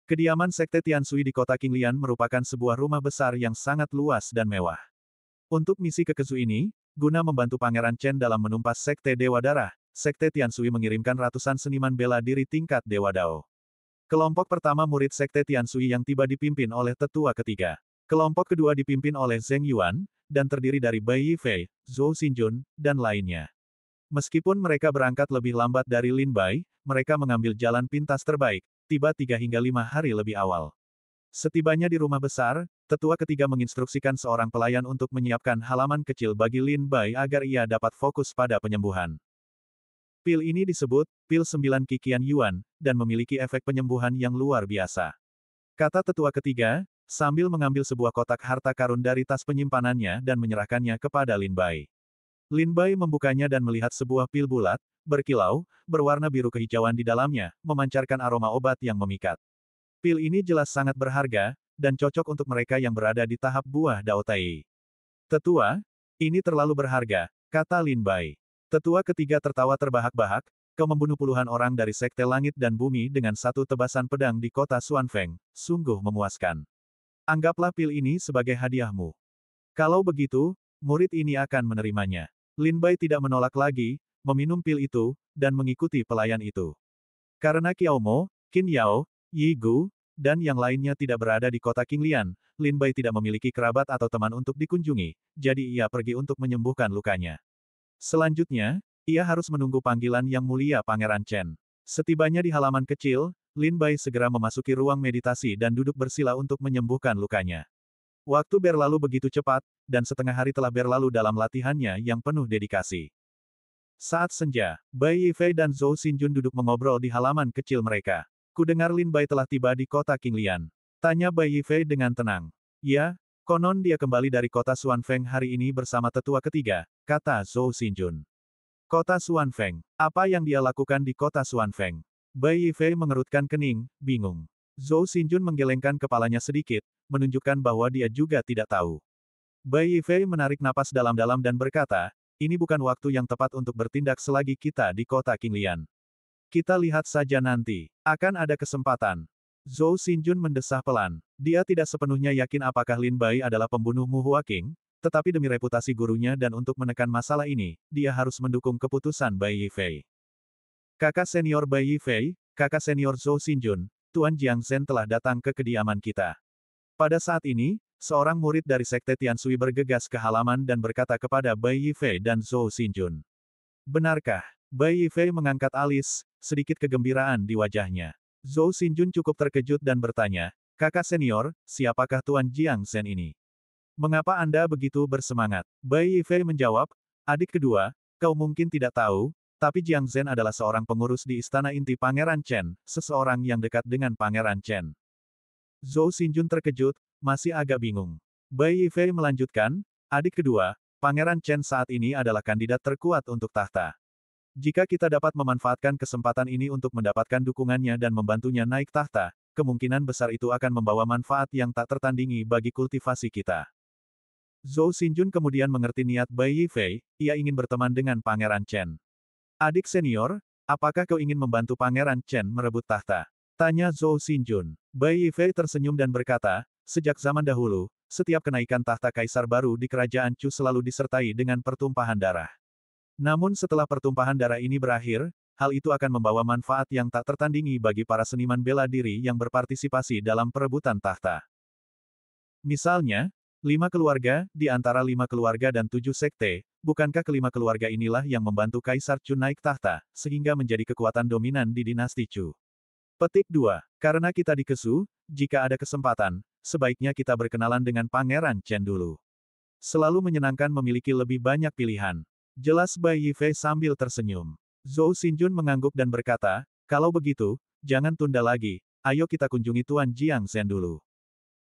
Kediaman Sekte Tianshui di kota Qinglian merupakan sebuah rumah besar yang sangat luas dan mewah. Untuk misi ke Kezu ini, guna membantu Pangeran Chen dalam menumpas Sekte Dewa Darah, Sekte Tianshui mengirimkan ratusan seniman bela diri tingkat Dewa Dao. Kelompok pertama murid Sekte Tianshui yang tiba dipimpin oleh tetua ketiga. Kelompok kedua dipimpin oleh Zheng Yuan, dan terdiri dari Bai Yifei, Zhou Xinjun, dan lainnya. Meskipun mereka berangkat lebih lambat dari Lin Bai, mereka mengambil jalan pintas terbaik, tiba 3 hingga 5 hari lebih awal. Setibanya di rumah besar, tetua ketiga menginstruksikan seorang pelayan untuk menyiapkan halaman kecil bagi Lin Bai agar ia dapat fokus pada penyembuhan. Pil ini disebut, pil 9 Kikian Yuan, dan memiliki efek penyembuhan yang luar biasa. Kata tetua ketiga, sambil mengambil sebuah kotak harta karun dari tas penyimpanannya dan menyerahkannya kepada Lin Bai. Lin Bai membukanya dan melihat sebuah pil bulat, berkilau, berwarna biru kehijauan di dalamnya, memancarkan aroma obat yang memikat. Pil ini jelas sangat berharga, dan cocok untuk mereka yang berada di tahap buah Dao Tai. Tetua, ini terlalu berharga, kata Lin Bai. Tetua ketiga tertawa terbahak-bahak, kau membunuh puluhan orang dari Sekte Langit dan Bumi dengan satu tebasan pedang di kota Xuanfeng, sungguh memuaskan. Anggaplah pil ini sebagai hadiahmu. Kalau begitu, murid ini akan menerimanya. Lin Bai tidak menolak lagi, meminum pil itu, dan mengikuti pelayan itu. Karena Qiao Mo, Qin Yao, Yi Gu, dan yang lainnya tidak berada di kota Qinglian, Lin Bai tidak memiliki kerabat atau teman untuk dikunjungi, jadi ia pergi untuk menyembuhkan lukanya. Selanjutnya, ia harus menunggu panggilan Yang Mulia Pangeran Chen. Setibanya di halaman kecil, Lin Bai segera memasuki ruang meditasi dan duduk bersila untuk menyembuhkan lukanya. Waktu berlalu begitu cepat, dan setengah hari telah berlalu dalam latihannya yang penuh dedikasi. Saat senja, Bai Yifei dan Zhou Xinjun duduk mengobrol di halaman kecil mereka. Kudengar Lin Bai telah tiba di kota Qinglian. Tanya Bai Yifei dengan tenang. Ya, konon dia kembali dari kota Xuanfeng hari ini bersama tetua ketiga, kata Zhou Xinjun. Kota Xuanfeng. Apa yang dia lakukan di kota Xuanfeng? Bai Yifei mengerutkan kening, bingung. Zhou Xinjun menggelengkan kepalanya sedikit, menunjukkan bahwa dia juga tidak tahu. Bai Yifei menarik napas dalam-dalam dan berkata, ini bukan waktu yang tepat untuk bertindak selagi kita di kota Qinglian. Kita lihat saja nanti. Akan ada kesempatan. Zhou Xinjun mendesah pelan. Dia tidak sepenuhnya yakin apakah Lin Bai adalah pembunuh Mu Huaqing, tetapi demi reputasi gurunya dan untuk menekan masalah ini, dia harus mendukung keputusan Bai Yifei. Kakak senior Bai Yifei, kakak senior Zhou Xinjun, Tuan Jiang Zhen telah datang ke kediaman kita. Pada saat ini, seorang murid dari Sekte Tianshui bergegas ke halaman dan berkata kepada Bai Yifei dan Zhou Xinjun. Benarkah? Bai Yifei mengangkat alis, sedikit kegembiraan di wajahnya. Zhou Xinjun cukup terkejut dan bertanya, kakak senior, siapakah Tuan Jiang Zhen ini? Mengapa Anda begitu bersemangat? Bai Yifei menjawab, adik kedua, kau mungkin tidak tahu, tapi Jiang Zhen adalah seorang pengurus di istana inti Pangeran Chen, seseorang yang dekat dengan Pangeran Chen. Zhou Xinjun terkejut, masih agak bingung. Bai Yifei melanjutkan, adik kedua, Pangeran Chen saat ini adalah kandidat terkuat untuk tahta. Jika kita dapat memanfaatkan kesempatan ini untuk mendapatkan dukungannya dan membantunya naik tahta, kemungkinan besar itu akan membawa manfaat yang tak tertandingi bagi kultivasi kita. Zhou Xinjun kemudian mengerti niat Bai Yifei, ia ingin berteman dengan Pangeran Chen. Adik senior, apakah kau ingin membantu Pangeran Chen merebut tahta? Tanya Zhou Xinjun. Bai Yifei tersenyum dan berkata, sejak zaman dahulu, setiap kenaikan tahta kaisar baru di kerajaan Chu selalu disertai dengan pertumpahan darah. Namun setelah pertumpahan darah ini berakhir, hal itu akan membawa manfaat yang tak tertandingi bagi para seniman bela diri yang berpartisipasi dalam perebutan tahta. Misalnya, 5 keluarga, di antara 5 keluarga dan 7 sekte, bukankah kelima keluarga inilah yang membantu Kaisar Chu naik tahta, sehingga menjadi kekuatan dominan di dinasti Chu? Petik 2. Karena kita di Kesu, jika ada kesempatan, sebaiknya kita berkenalan dengan Pangeran Chen dulu. Selalu menyenangkan memiliki lebih banyak pilihan. Jelas Bai Yifei sambil tersenyum. Zhou Xinjun mengangguk dan berkata, kalau begitu, jangan tunda lagi, ayo kita kunjungi Tuan Jiang Zhen dulu.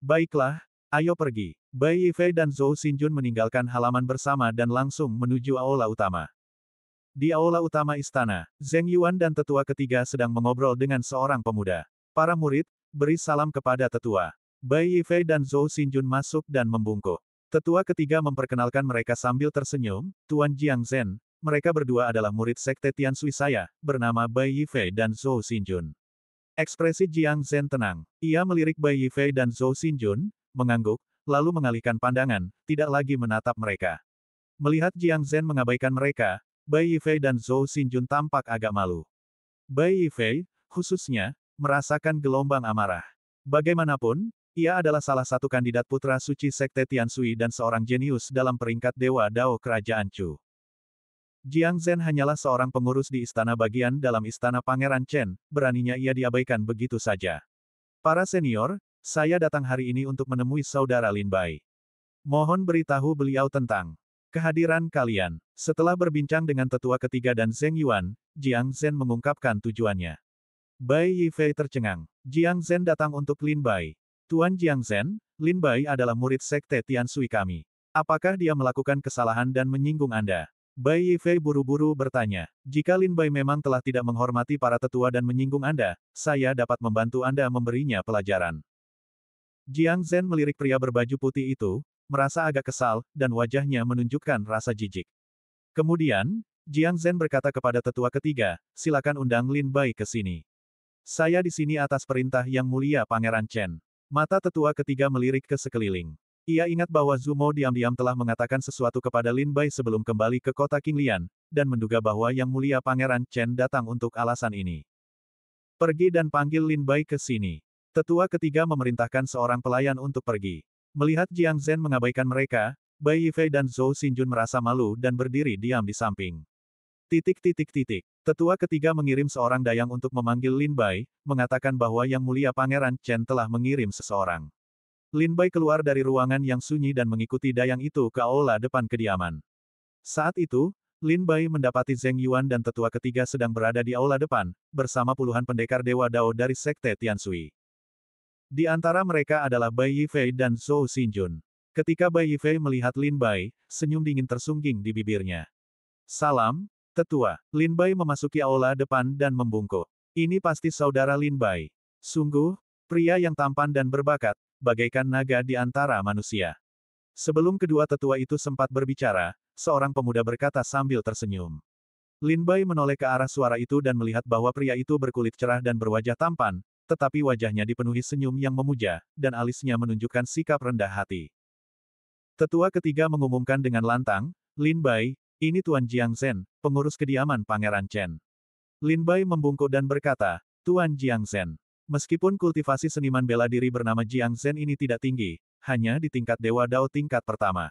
Baiklah, ayo pergi. Bai Yifei dan Zhou Xinjun meninggalkan halaman bersama dan langsung menuju aula utama. Di aula utama istana, Zheng Yuan dan tetua ketiga sedang mengobrol dengan seorang pemuda. Para murid, beri salam kepada tetua. Bai Yifei dan Zhou Xinjun masuk dan membungkuk. Tetua ketiga memperkenalkan mereka sambil tersenyum, Tuan Jiang Zhen, mereka berdua adalah murid sekte Tianshui saya, bernama Bai Yifei dan Zhou Xinjun. Ekspresi Jiang Zhen tenang. Ia melirik Bai Yifei dan Zhou Xinjun, mengangguk, lalu mengalihkan pandangan, tidak lagi menatap mereka. Melihat Jiang Zhen mengabaikan mereka, Bai Yifei dan Zhou Xinjun tampak agak malu. Bai Yifei, khususnya, merasakan gelombang amarah. Bagaimanapun, ia adalah salah satu kandidat putra suci sekte Tianshui dan seorang jenius dalam peringkat Dewa Dao Kerajaan Chu. Jiang Zhen hanyalah seorang pengurus di istana bagian dalam istana Pangeran Chen, beraninya ia diabaikan begitu saja. Para senior, saya datang hari ini untuk menemui saudara Lin Bai. Mohon beritahu beliau tentang kehadiran kalian. Setelah berbincang dengan tetua ketiga dan Zheng Yuan, Jiang Zhen mengungkapkan tujuannya. Bai Yifei tercengang. Jiang Zhen datang untuk Lin Bai. Tuan Jiang Zhen, Lin Bai adalah murid sekte Tianshui kami. Apakah dia melakukan kesalahan dan menyinggung Anda? Bai Yifei buru-buru bertanya. Jika Lin Bai memang telah tidak menghormati para tetua dan menyinggung Anda, saya dapat membantu Anda memberinya pelajaran. Jiang Zhen melirik pria berbaju putih itu, merasa agak kesal, dan wajahnya menunjukkan rasa jijik. Kemudian, Jiang Zhen berkata kepada tetua ketiga, silakan undang Lin Bai ke sini. Saya di sini atas perintah Yang Mulia Pangeran Chen. Mata tetua ketiga melirik ke sekeliling. Ia ingat bahwa Zumo diam-diam telah mengatakan sesuatu kepada Lin Bai sebelum kembali ke kota Qinglian, dan menduga bahwa Yang Mulia Pangeran Chen datang untuk alasan ini. Pergi dan panggil Lin Bai ke sini. Tetua ketiga memerintahkan seorang pelayan untuk pergi. Melihat Jiang Zhen mengabaikan mereka, Bai Yifei dan Zhou Xinjun merasa malu dan berdiri diam di samping. Tetua ketiga mengirim seorang dayang untuk memanggil Lin Bai, mengatakan bahwa Yang Mulia Pangeran Chen telah mengirim seseorang. Lin Bai keluar dari ruangan yang sunyi dan mengikuti dayang itu ke aula depan kediaman. Saat itu, Lin Bai mendapati Zheng Yuan dan tetua ketiga sedang berada di aula depan, bersama puluhan pendekar Dewa Dao dari sekte Tianshui. Di antara mereka adalah Bai Yifei dan Zhou Xinjun. Ketika Bai Yifei melihat Lin Bai, senyum dingin tersungging di bibirnya. Salam, tetua. Lin Bai memasuki aula depan dan membungkuk. Ini pasti saudara Lin Bai. Sungguh, pria yang tampan dan berbakat, bagaikan naga di antara manusia. Sebelum kedua tetua itu sempat berbicara, seorang pemuda berkata sambil tersenyum. Lin Bai menoleh ke arah suara itu dan melihat bahwa pria itu berkulit cerah dan berwajah tampan, tetapi wajahnya dipenuhi senyum yang memuja, dan alisnya menunjukkan sikap rendah hati. Tetua ketiga mengumumkan dengan lantang, Lin Bai, ini Tuan Jiang Zhen, pengurus kediaman Pangeran Chen. Lin Bai membungkuk dan berkata, Tuan Jiang Zhen. Meskipun kultivasi seniman bela diri bernama Jiang Zhen ini tidak tinggi, hanya di tingkat Dewa Dao tingkat pertama.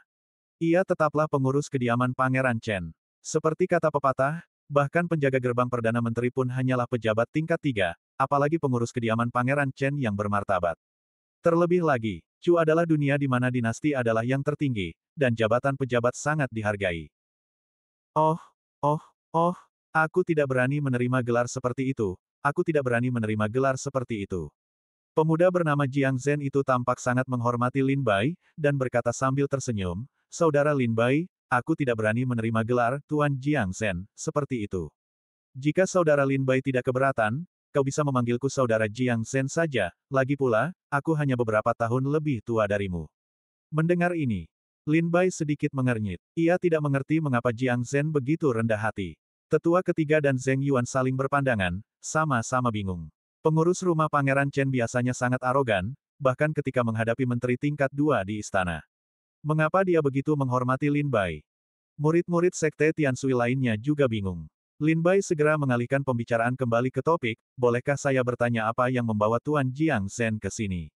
Ia tetaplah pengurus kediaman Pangeran Chen. Seperti kata pepatah, bahkan penjaga gerbang Perdana Menteri pun hanyalah pejabat tingkat 3, apalagi pengurus kediaman Pangeran Chen yang bermartabat. Terlebih lagi, Chu adalah dunia di mana dinasti adalah yang tertinggi, dan jabatan pejabat sangat dihargai. Oh, aku tidak berani menerima gelar seperti itu, aku tidak berani menerima gelar seperti itu. Pemuda bernama Jiang Zhen itu tampak sangat menghormati Lin Bai, dan berkata sambil tersenyum, Saudara Lin Bai, aku tidak berani menerima gelar Tuan Jiang Zhen, seperti itu. Jika saudara Lin Bai tidak keberatan, kau bisa memanggilku saudara Jiang Zhen saja, lagi pula, aku hanya beberapa tahun lebih tua darimu. Mendengar ini, Lin Bai sedikit mengernyit. Ia tidak mengerti mengapa Jiang Zhen begitu rendah hati. Tetua ketiga dan Zheng Yuan saling berpandangan, sama-sama bingung. Pengurus rumah Pangeran Chen biasanya sangat arogan, bahkan ketika menghadapi menteri tingkat 2 di istana. Mengapa dia begitu menghormati Lin Bai? Murid-murid sekte Tianshui lainnya juga bingung. Lin Bai segera mengalihkan pembicaraan kembali ke topik, bolehkah saya bertanya apa yang membawa Tuan Jiang Zhen ke sini?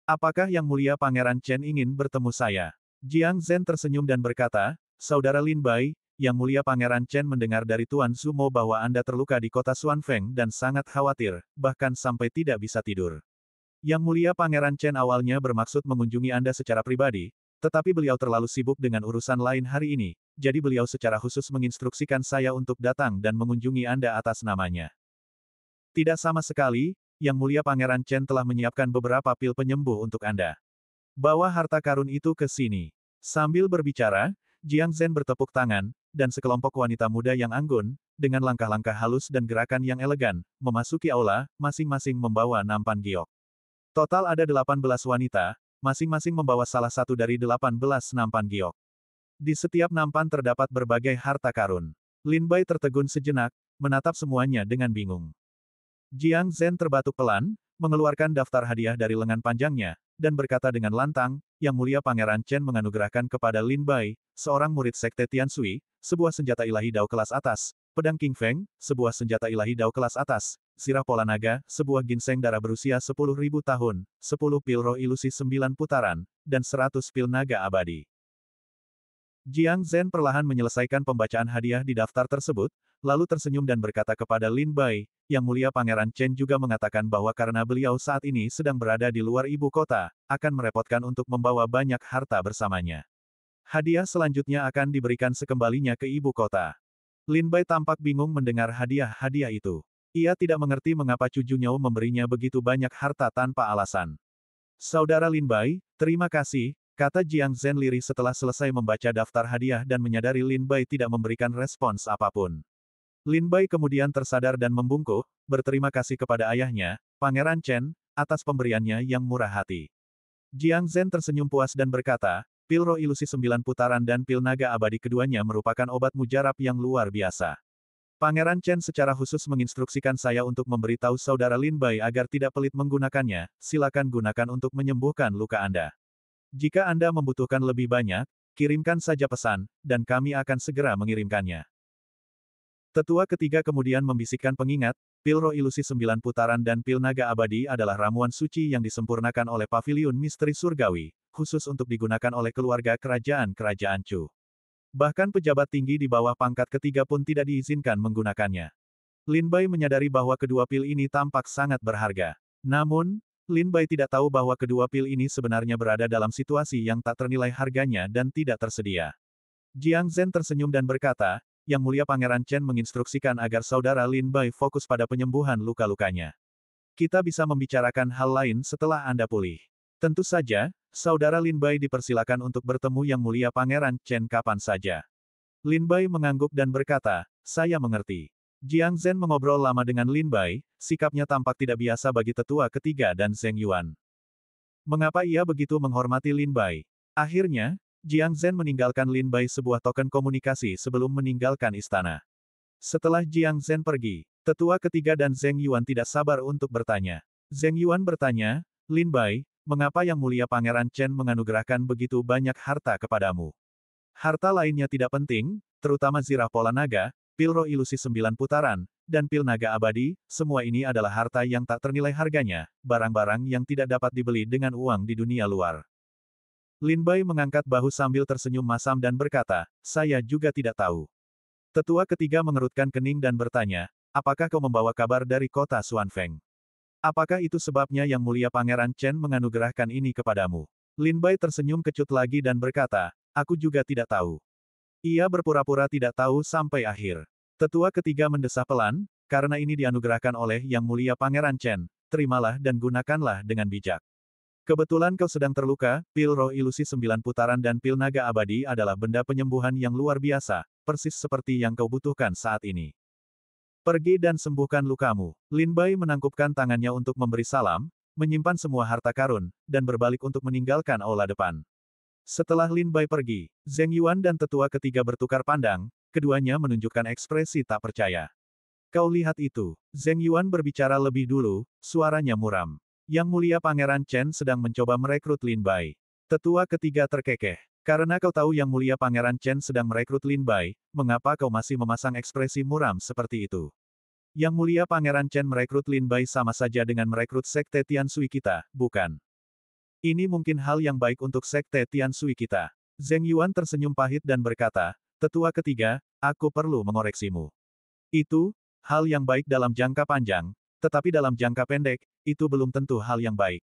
Apakah Yang Mulia Pangeran Chen ingin bertemu saya? Jiang Zhen tersenyum dan berkata, Saudara Lin Bai, Yang Mulia Pangeran Chen mendengar dari Tuan Zumo bahwa Anda terluka di kota Xuanfeng dan sangat khawatir, bahkan sampai tidak bisa tidur. Yang Mulia Pangeran Chen awalnya bermaksud mengunjungi Anda secara pribadi, tetapi beliau terlalu sibuk dengan urusan lain hari ini, jadi beliau secara khusus menginstruksikan saya untuk datang dan mengunjungi Anda atas namanya. Tidak sama sekali, Yang Mulia Pangeran Chen telah menyiapkan beberapa pil penyembuh untuk Anda. Bawa harta karun itu ke sini. Sambil berbicara, Jiang Zhen bertepuk tangan, dan sekelompok wanita muda yang anggun, dengan langkah-langkah halus dan gerakan yang elegan, memasuki aula, masing-masing membawa nampan giok. Total ada 18 wanita, masing-masing membawa salah satu dari 18 nampan giok. Di setiap nampan terdapat berbagai harta karun. Lin Bai tertegun sejenak, menatap semuanya dengan bingung. Jiang Zhen terbatuk pelan, mengeluarkan daftar hadiah dari lengan panjangnya, dan berkata dengan lantang, Yang Mulia Pangeran Chen menganugerahkan kepada Lin Bai, seorang murid sekte Tianshui, sebuah senjata ilahi Dao kelas atas, pedang King Feng, sebuah senjata ilahi Dao kelas atas, sirah pola naga, sebuah ginseng darah berusia 10.000 tahun, 10 pil roh ilusi 9 putaran, dan 100 pil naga abadi. Jiang Zhen perlahan menyelesaikan pembacaan hadiah di daftar tersebut, lalu tersenyum dan berkata kepada Lin Bai, Yang Mulia Pangeran Chen juga mengatakan bahwa karena beliau saat ini sedang berada di luar ibu kota, akan merepotkan untuk membawa banyak harta bersamanya. Hadiah selanjutnya akan diberikan sekembalinya ke ibu kota. Lin Bai tampak bingung mendengar hadiah-hadiah itu. Ia tidak mengerti mengapa Cu Junyao memberinya begitu banyak harta tanpa alasan. Saudara Lin Bai, terima kasih, kata Jiang Zhen lirih setelah selesai membaca daftar hadiah dan menyadari Lin Bai tidak memberikan respons apapun. Lin Bai kemudian tersadar dan membungkuk, berterima kasih kepada ayahnya, Pangeran Chen, atas pemberiannya yang murah hati. Jiang Zhen tersenyum puas dan berkata, pil roh ilusi 9 putaran dan pil naga abadi keduanya merupakan obat mujarab yang luar biasa. Pangeran Chen secara khusus menginstruksikan saya untuk memberitahu saudara Lin Bai agar tidak pelit menggunakannya, silakan gunakan untuk menyembuhkan luka Anda. Jika Anda membutuhkan lebih banyak, kirimkan saja pesan, dan kami akan segera mengirimkannya. Tetua ketiga kemudian membisikkan pengingat, pil roh ilusi 9 putaran dan pil naga abadi adalah ramuan suci yang disempurnakan oleh Paviliun Misteri Surgawi, khusus untuk digunakan oleh keluarga kerajaan-kerajaan Chu. Bahkan pejabat tinggi di bawah pangkat ketiga pun tidak diizinkan menggunakannya. Lin Bai menyadari bahwa kedua pil ini tampak sangat berharga. Namun, Lin Bai tidak tahu bahwa kedua pil ini sebenarnya berada dalam situasi yang tak ternilai harganya dan tidak tersedia. Jiang Zhen tersenyum dan berkata, Yang Mulia Pangeran Chen menginstruksikan agar saudara Lin Bai fokus pada penyembuhan luka-lukanya. Kita bisa membicarakan hal lain setelah Anda pulih. Tentu saja, saudara Lin Bai dipersilakan untuk bertemu Yang Mulia Pangeran Chen kapan saja. Lin Bai mengangguk dan berkata, saya mengerti. Jiang Zhen mengobrol lama dengan Lin Bai, sikapnya tampak tidak biasa bagi tetua ketiga dan Zheng Yuan. Mengapa ia begitu menghormati Lin Bai? Akhirnya, Jiang Zhen meninggalkan Lin Bai sebuah token komunikasi sebelum meninggalkan istana. Setelah Jiang Zhen pergi, tetua ketiga dan Zheng Yuan tidak sabar untuk bertanya. Zheng Yuan bertanya, Lin Bai, mengapa Yang Mulia Pangeran Chen menganugerahkan begitu banyak harta kepadamu? Harta lainnya tidak penting, terutama zirah pola naga, pil roh ilusi 9 putaran, dan pil naga abadi, semua ini adalah harta yang tak ternilai harganya, barang-barang yang tidak dapat dibeli dengan uang di dunia luar. Lin Bai mengangkat bahu sambil tersenyum masam dan berkata, saya juga tidak tahu. Tetua ketiga mengerutkan kening dan bertanya, apakah kau membawa kabar dari kota Xuanfeng? Apakah itu sebabnya Yang Mulia Pangeran Chen menganugerahkan ini kepadamu? Lin Bai tersenyum kecut lagi dan berkata, aku juga tidak tahu. Ia berpura-pura tidak tahu sampai akhir. Tetua ketiga mendesah pelan, karena ini dianugerahkan oleh Yang Mulia Pangeran Chen, terimalah dan gunakanlah dengan bijak. Kebetulan kau sedang terluka, pil roh ilusi 9 putaran dan pil naga abadi adalah benda penyembuhan yang luar biasa, persis seperti yang kau butuhkan saat ini. Pergi dan sembuhkan lukamu. Lin Bai menangkupkan tangannya untuk memberi salam, menyimpan semua harta karun, dan berbalik untuk meninggalkan aula depan. Setelah Lin Bai pergi, Zheng Yuan dan tetua ketiga bertukar pandang, keduanya menunjukkan ekspresi tak percaya. Kau lihat itu. Zheng Yuan berbicara lebih dulu, suaranya muram. Yang Mulia Pangeran Chen sedang mencoba merekrut Lin Bai. Tetua ketiga terkekeh. Karena kau tahu Yang Mulia Pangeran Chen sedang merekrut Lin Bai, mengapa kau masih memasang ekspresi muram seperti itu? Yang Mulia Pangeran Chen merekrut Lin Bai sama saja dengan merekrut Sekte Tianshui kita, bukan? Ini mungkin hal yang baik untuk Sekte Tianshui kita. Zheng Yuan tersenyum pahit dan berkata, tetua ketiga, aku perlu mengoreksimu. Itu, hal yang baik dalam jangka panjang, tetapi dalam jangka pendek, itu belum tentu hal yang baik.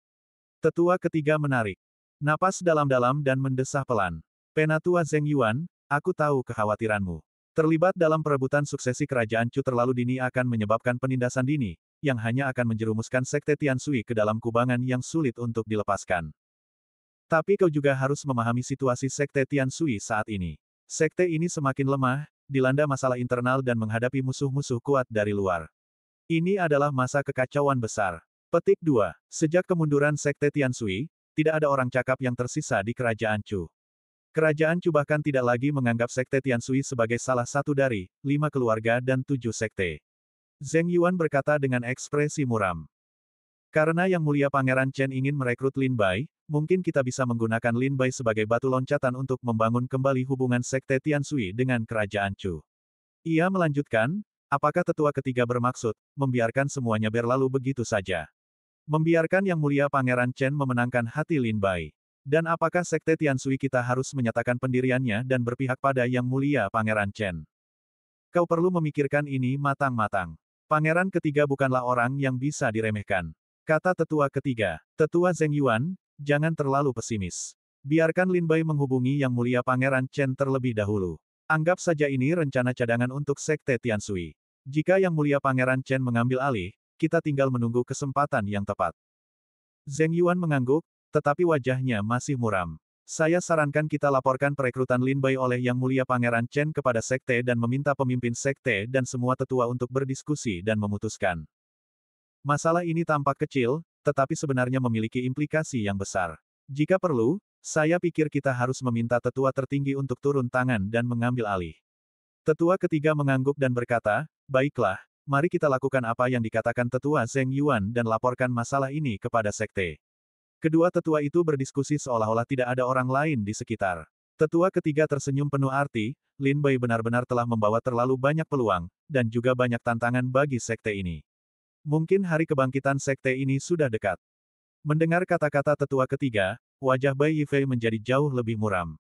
Tetua ketiga menarik napas dalam-dalam dan mendesah pelan. Penatua Zheng Yuan, Aku tahu kekhawatiranmu. Terlibat dalam perebutan suksesi kerajaan Chu terlalu dini akan menyebabkan penindasan dini, yang hanya akan menjerumuskan Sekte Tianshui ke dalam kubangan yang sulit untuk dilepaskan. Tapi kau juga harus memahami situasi Sekte Tianshui saat ini. Sekte ini semakin lemah, dilanda masalah internal dan menghadapi musuh-musuh kuat dari luar. Ini adalah masa kekacauan besar. Petik 2. Sejak kemunduran Sekte Tianshui, tidak ada orang cakap yang tersisa di kerajaan Chu. Kerajaan Chu bahkan tidak lagi menganggap Sekte Tianshui sebagai salah satu dari 5 keluarga dan 7 sekte. Zheng Yuan berkata dengan ekspresi muram. Karena Yang Mulia Pangeran Chen ingin merekrut Lin Bai, mungkin kita bisa menggunakan Lin Bai sebagai batu loncatan untuk membangun kembali hubungan Sekte Tianshui dengan kerajaan Chu. Ia melanjutkan, apakah tetua ketiga bermaksud membiarkan semuanya berlalu begitu saja? Membiarkan Yang Mulia Pangeran Chen memenangkan hati Lin Bai. Dan apakah Sekte Tianshui kita harus menyatakan pendiriannya dan berpihak pada Yang Mulia Pangeran Chen? Kau perlu memikirkan ini matang-matang. Pangeran ketiga bukanlah orang yang bisa diremehkan. Kata tetua ketiga. Tetua Zheng Yuan, jangan terlalu pesimis. Biarkan Lin Bai menghubungi Yang Mulia Pangeran Chen terlebih dahulu. Anggap saja ini rencana cadangan untuk Sekte Tianshui. Jika Yang Mulia Pangeran Chen mengambil alih, kita tinggal menunggu kesempatan yang tepat. Zheng Yuan mengangguk, tetapi wajahnya masih muram. Saya sarankan kita laporkan perekrutan Lin Bai oleh Yang Mulia Pangeran Chen kepada sekte dan meminta pemimpin sekte dan semua tetua untuk berdiskusi dan memutuskan. Masalah ini tampak kecil, tetapi sebenarnya memiliki implikasi yang besar. Jika perlu, saya pikir kita harus meminta tetua tertinggi untuk turun tangan dan mengambil alih. Tetua ketiga mengangguk dan berkata, baiklah, mari kita lakukan apa yang dikatakan tetua Zheng Yuan dan laporkan masalah ini kepada sekte. Kedua tetua itu berdiskusi seolah-olah tidak ada orang lain di sekitar. Tetua ketiga tersenyum penuh arti, Lin Bai benar-benar telah membawa terlalu banyak peluang, dan juga banyak tantangan bagi sekte ini. Mungkin hari kebangkitan sekte ini sudah dekat. Mendengar kata-kata tetua ketiga, wajah Bai Yifei menjadi jauh lebih muram.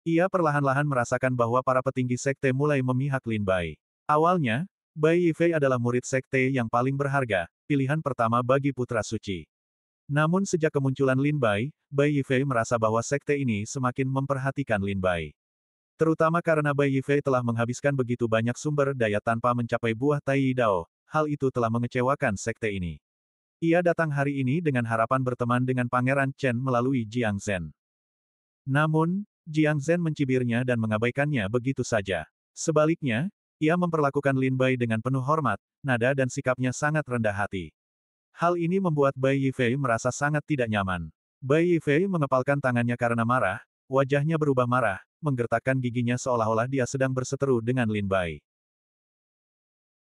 Ia perlahan-lahan merasakan bahwa para petinggi sekte mulai memihak Lin Bai. Awalnya, Bai Yifei adalah murid sekte yang paling berharga, pilihan pertama bagi putra suci. Namun sejak kemunculan Lin Bai, Bai Yifei merasa bahwa sekte ini semakin memperhatikan Lin Bai. Terutama karena Bai Yifei telah menghabiskan begitu banyak sumber daya tanpa mencapai buah Tai Dao, hal itu telah mengecewakan sekte ini. Ia datang hari ini dengan harapan berteman dengan Pangeran Chen melalui Jiang Zhen. Namun, Jiang Zhen mencibirnya dan mengabaikannya begitu saja. Sebaliknya, ia memperlakukan Lin Bai dengan penuh hormat, nada dan sikapnya sangat rendah hati. Hal ini membuat Bai Yifei merasa sangat tidak nyaman. Bai Yifei mengepalkan tangannya karena marah, wajahnya berubah marah, menggertakkan giginya seolah-olah dia sedang berseteru dengan Lin Bai.